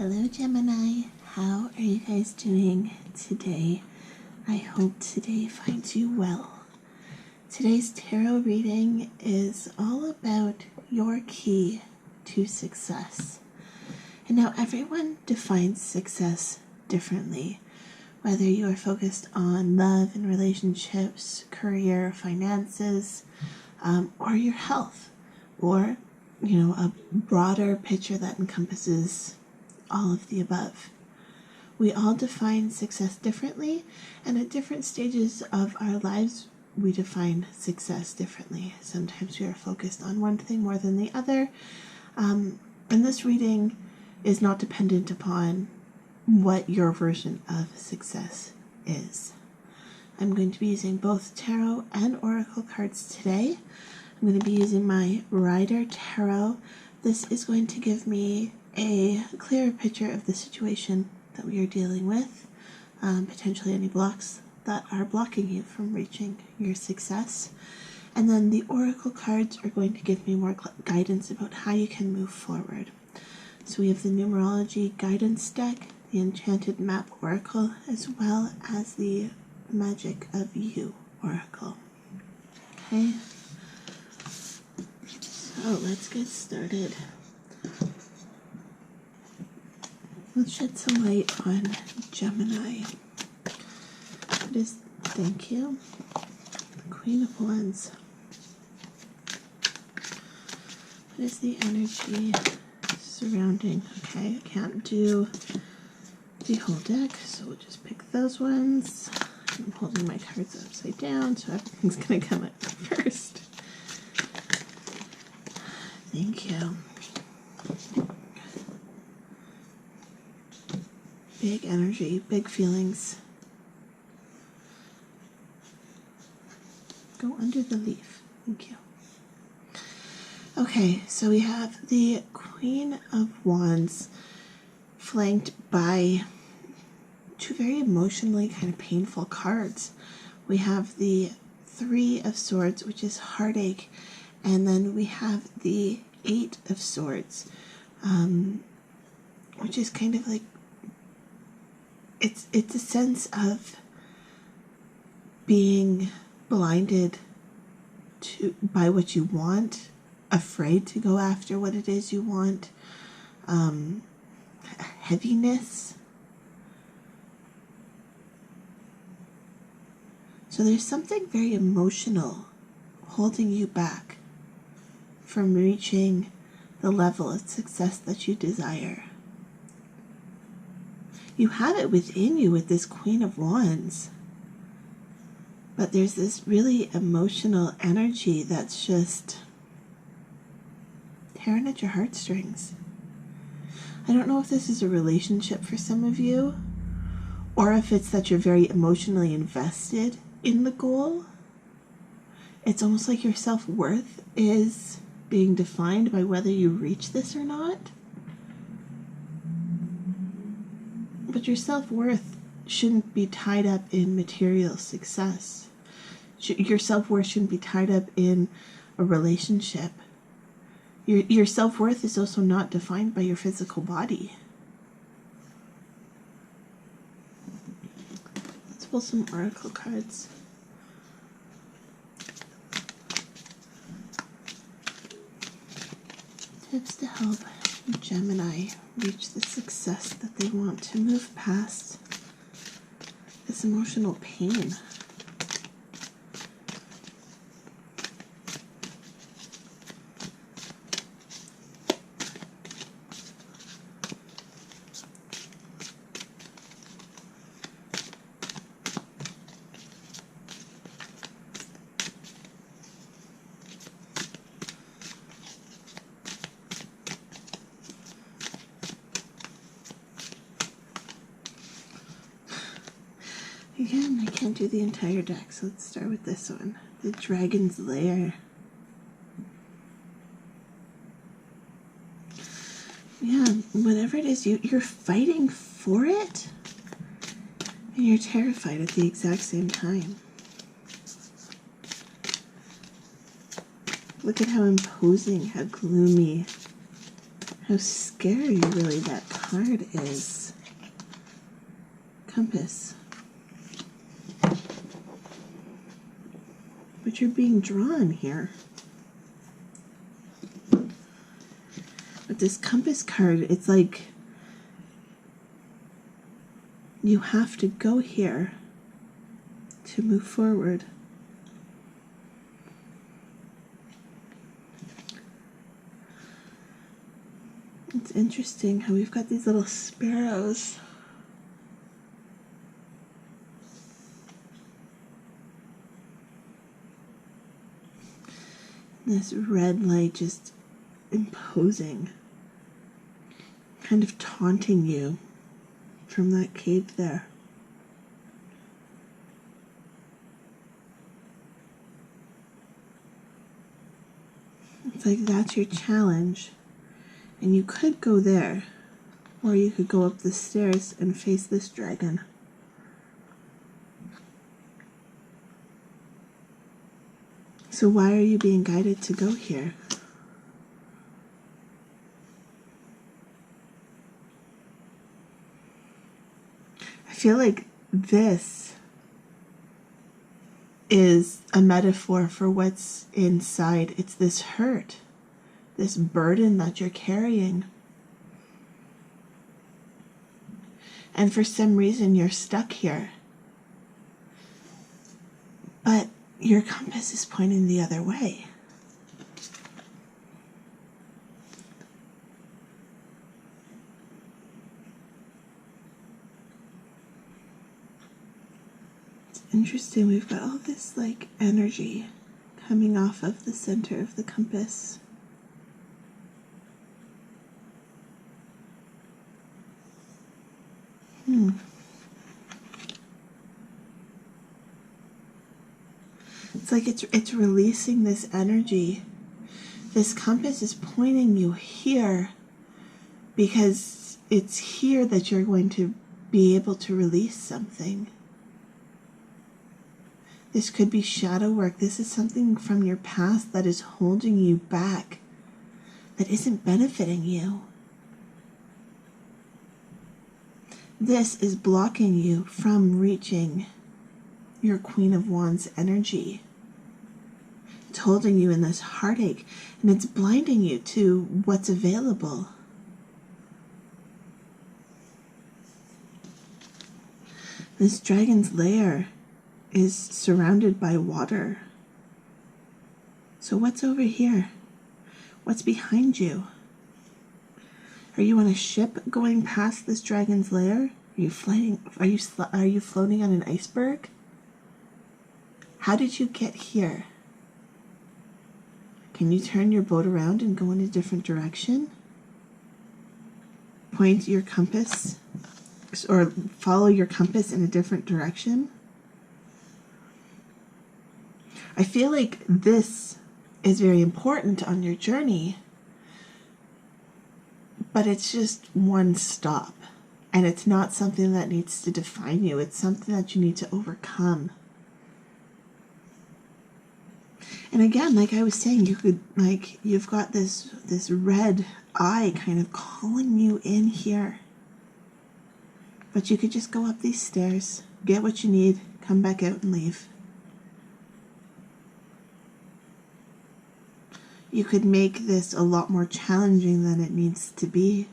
Hello Gemini, how are you guys doing today? I hope today finds you well. Today's tarot reading is all about your key to success. And now everyone defines success differently, whether you are focused on love and relationships, career, finances, or your health, or a broader picture that encompasses all of the above. We all define success differently, and at different stages of our lives, we define success differently. Sometimes we are focused on one thing more than the other, and this reading is not dependent upon what your version of success is. I'm going to be using both tarot and oracle cards today. I'm going to be using my Rider Tarot. This is going to give me a clearer picture of the situation that we are dealing with, potentially any blocks that are blocking you from reaching your success. And then the oracle cards are going to give me more guidance about how you can move forward. So we have the Numerology guidance deck, the Enchanted Map Oracle, as well as the Magick of You Oracle. Okay, so let's get started. Let's shed some light on Gemini. What is, thank you, the Queen of Wands. What is the energy surrounding? Okay, I can't do the whole deck, so we'll just pick those ones. I'm holding my cards upside down, so everything's going to come up first. Thank you. Big energy, big feelings. Go under the leaf. Thank you. Okay, so we have the Queen of Wands flanked by two very emotionally kind of painful cards. We have the Three of Swords, which is heartache, and then we have the Eight of Swords, which is kind of like it's a sense of being blinded by what you want, afraid to go after what it is you want, heaviness. So there's something very emotional holding you back from reaching the level of success that you desire. You have it within you with this Queen of Wands, but there's this really emotional energy that's just tearing at your heartstrings. I don't know if this is a relationship for some of you, or if it's that you're very emotionally invested in the goal. It's almost like your self-worth is being defined by whether you reach this or not. But your self-worth shouldn't be tied up in material success. Your self-worth shouldn't be tied up in a relationship. Your self-worth is also not defined by your physical body. Let's pull some oracle cards. Tips to help Gemini reach the success that they want to move past this emotional pain. Again, I can't do the entire deck, so let's start with this one. The Dragon's Lair. Yeah, whatever it is, you're fighting for it, and you're terrified at the exact same time. Look at how imposing, how gloomy, how scary really that card is. Compass. But you're being drawn here. With this compass card, it's like you have to go here to move forward. It's interesting how we've got these little sparrows. This red light just imposing, kind of taunting you from that cave there. It's like that's your challenge. And you could go there, or you could go up the stairs and face this dragon. So why are you being guided to go here? I feel like this is a metaphor for what's inside. It's this hurt, this burden that you're carrying. And for some reason you're stuck here. But your compass is pointing the other way. It's interesting, we've got all this like energy coming off of the center of the compass. It's like it's releasing this energy. This compass is pointing you here because it's here that you're going to be able to release something. This could be shadow work. This is something from your past that is holding you back, that isn't benefiting you. This is blocking you from reaching your Queen of Wands energy. It's holding you in this heartache, and it's blinding you to what's available. This dragon's lair is surrounded by water. So what's over here? What's behind you? Are you on a ship going past this dragon's lair? Are you flying? Are you floating on an iceberg? How did you get here? Can you turn your boat around and go in a different direction? Point your compass, or follow your compass in a different direction? I feel like this is very important on your journey, but it's just one stop, and it's not something that needs to define you. It's something that you need to overcome. And again, like I was saying, you could, like, you've got this red eye kind of calling you in here. But you could just go up these stairs, get what you need, come back out and leave. You could make this a lot more challenging than it needs to be.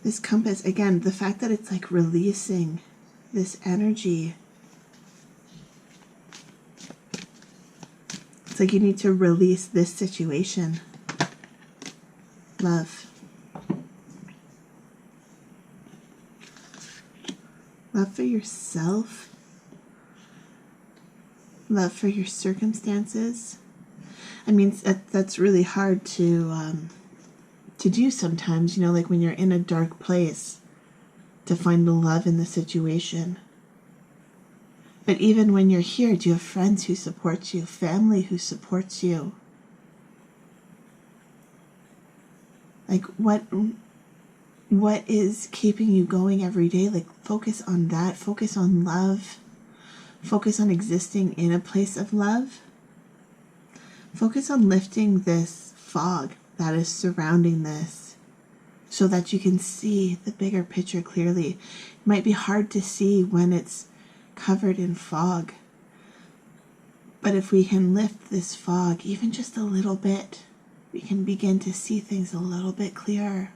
This compass, again, the fact that it's like releasing this energy. It's like you need to release this situation. Love. Love for yourself. Love for your circumstances. I mean, that's really hard to do sometimes, you know, like when you're in a dark place, to find the love in the situation. But even when you're here, do you have friends who support you, family who supports you? Like, what what is keeping you going every day. Like, focus on that. Focus on love. Focus on existing in a place of love. Focus on lifting this fog that is surrounding this so that you can see the bigger picture clearly. It might be hard to see when it's covered in fog, but if we can lift this fog even just a little bit, we can begin to see things a little bit clearer.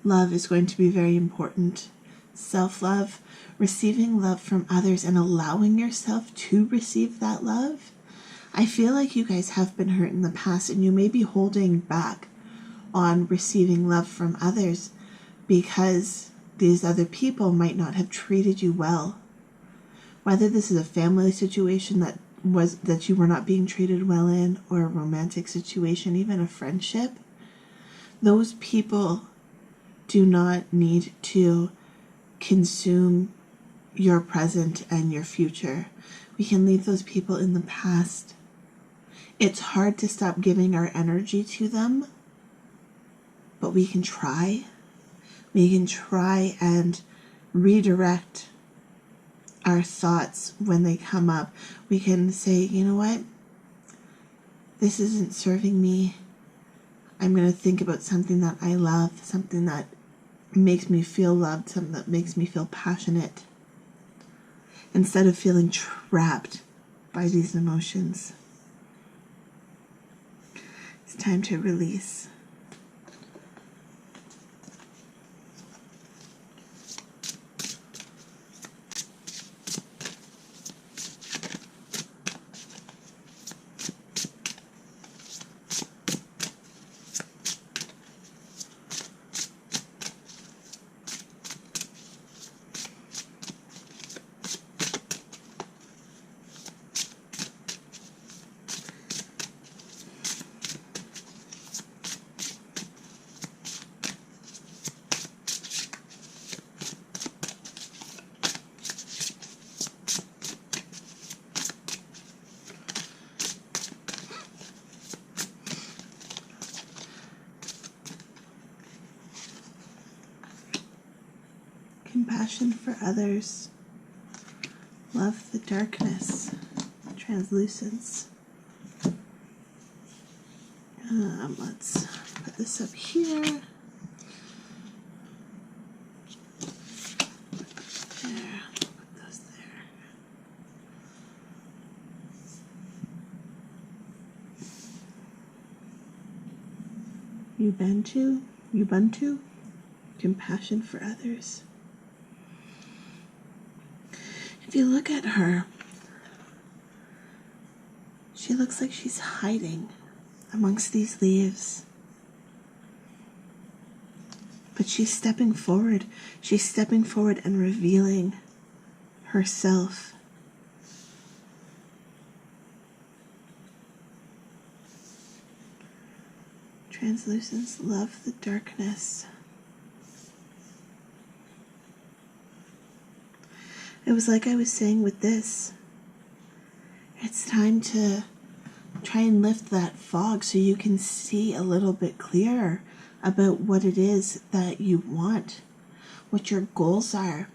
Love is going to be very important. Self-love, receiving love from others and allowing yourself to receive that love. I feel like you guys have been hurt in the past and you may be holding back on receiving love from others because these other people might not have treated you well. Whether this is a family situation that you were not being treated well in, or a romantic situation, even a friendship, those people do not need to consume your present and your future. We can leave those people in the past. It's hard to stop giving our energy to them, but we can try. We can try and redirect our thoughts when they come up. We can say, you know what? This isn't serving me. I'm going to think about something that I love, something that makes me feel loved, something that makes me feel passionate, instead of feeling trapped by these emotions. It's time to release. Compassion for others. Love the darkness. Translucence. Let's put this up here. There. Put those there. Ubuntu. Compassion for others. If you look at her, she looks like she's hiding amongst these leaves. But she's stepping forward. She's stepping forward and revealing herself. Translucence, love the darkness. It was like I was saying with this. It's time to try and lift that fog so you can see a little bit clearer about what it is that you want, what your goals are.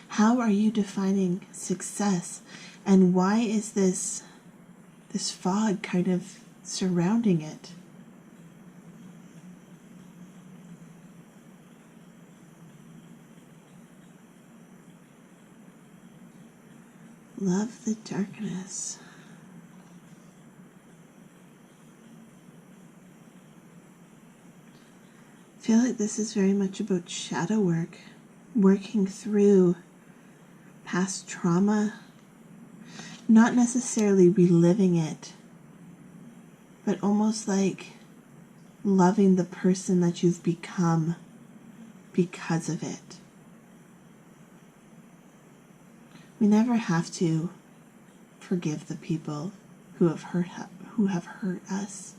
How are you defining success? And why is this fog kind of surrounding it? Love the darkness. I feel like this is very much about shadow work, working through past trauma, not necessarily reliving it, but almost like loving the person that you've become because of it. We never have to forgive the people who have hurt us,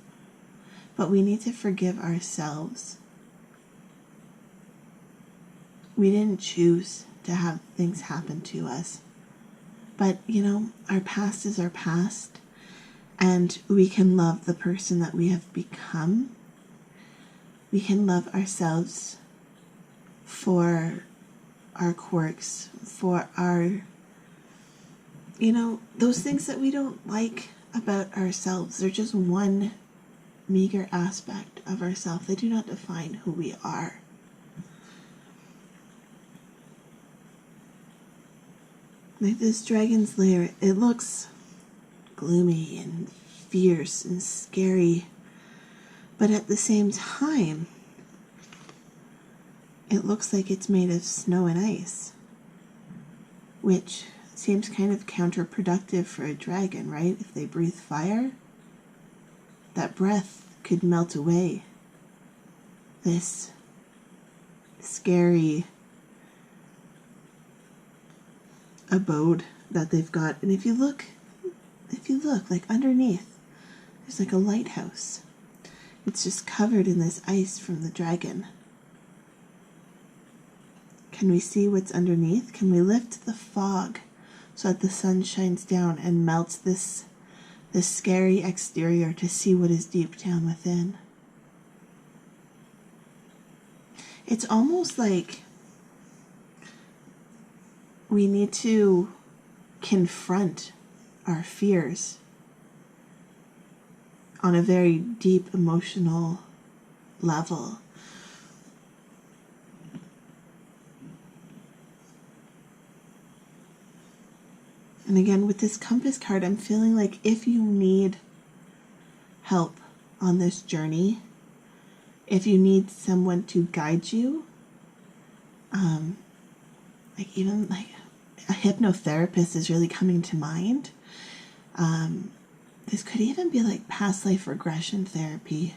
but we need to forgive ourselves. We didn't choose to have things happen to us, but our past is our past, And we can love the person that we have become. We can love ourselves for our quirks, for our, those things that we don't like about ourselves. They're just one meager aspect of ourselves. They do not define who we are. Like this dragon's lair, it looks gloomy and fierce and scary, but at the same time, it looks like it's made of snow and ice, which seems kind of counterproductive for a dragon, right? If they breathe fire, that breath could melt away this scary abode that they've got. And if you look like underneath, there's like a lighthouse. It's just covered in this ice from the dragon. Can we see what's underneath? Can we lift the fog so that the sun shines down and melts this scary exterior to see what is deep down within? It's almost like we need to confront our fears on a very deep emotional level. And again, with this compass card, I'm feeling like if you need help on this journey, if you need someone to guide you, even a hypnotherapist is really coming to mind. This could even be like past life regression therapy,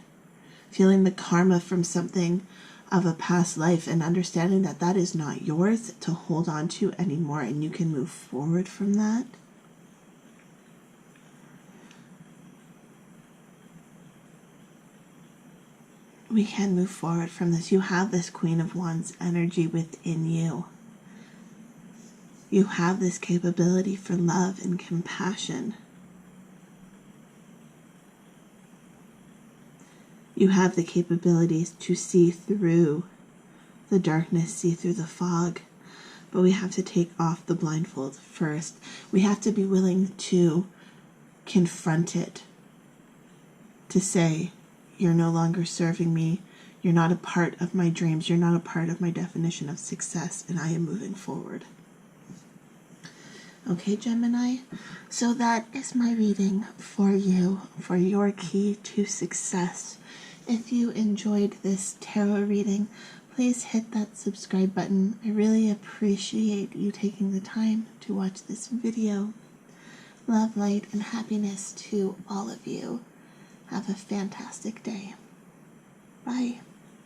feeling the karma from something of a past life and understanding that that is not yours to hold on to anymore, and you can move forward from that. We can move forward from this. You have this Queen of Wands energy within you. You have this capability for love and compassion. You have the capabilities to see through the darkness, see through the fog. But we have to take off the blindfold first. We have to be willing to confront it. To say, you're no longer serving me. You're not a part of my dreams. You're not a part of my definition of success. And I am moving forward. Okay, Gemini, so that is my reading for you, for your key to success. If you enjoyed this tarot reading, please hit that subscribe button. I really appreciate you taking the time to watch this video. Love, light, and happiness to all of you. Have a fantastic day. Bye.